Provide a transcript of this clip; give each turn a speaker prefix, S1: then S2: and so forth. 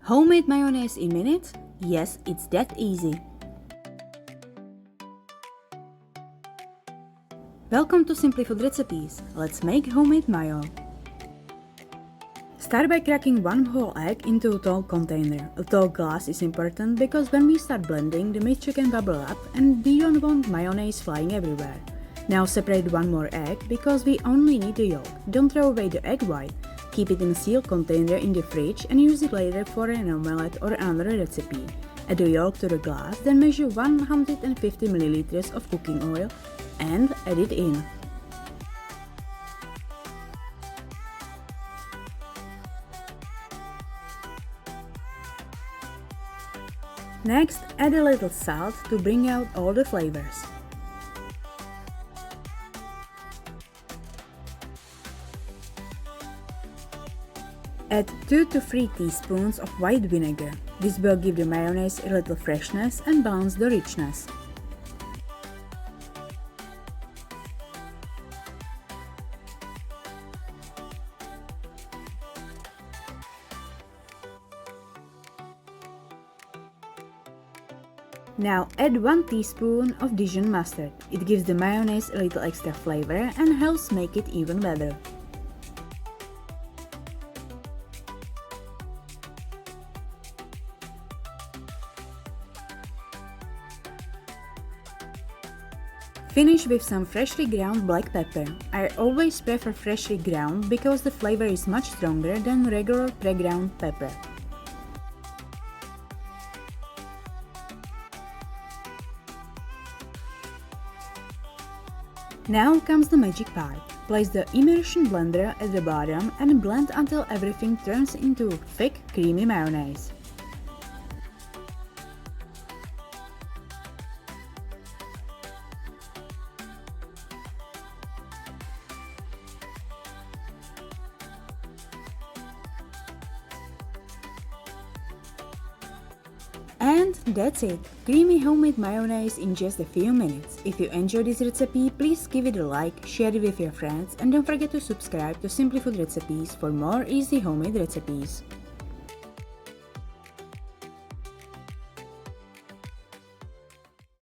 S1: Homemade mayonnaise in minutes? Yes, it's that easy. Welcome to Simply Food Recipes. Let's make homemade mayo. Start by cracking one whole egg into a tall container. A tall glass is important because when we start blending, the mixture can bubble up and we don't want mayonnaise flying everywhere. Now separate one more egg because we only need the yolk. Don't throw away the egg white. Keep it in a sealed container in the fridge and use it later for an omelette or another recipe. Add the yolk to the glass, then measure 150 ml of cooking oil and add it in. Next, add a little salt to bring out all the flavors. Add 2 to 3 teaspoons of white vinegar. This will give the mayonnaise a little freshness and balance the richness. Now add 1 teaspoon of Dijon mustard. It gives the mayonnaise a little extra flavor and helps make it even better. Finish with some freshly ground black pepper. I always prefer freshly ground because the flavor is much stronger than regular pre-ground pepper. Now comes the magic part. Place the immersion blender at the bottom and blend until everything turns into thick, creamy mayonnaise. And that's it! Creamy homemade mayonnaise in just a few minutes. If you enjoyed this recipe, please give it a like, share it with your friends, and don't forget to subscribe to Simply Food Recipes for more easy homemade recipes.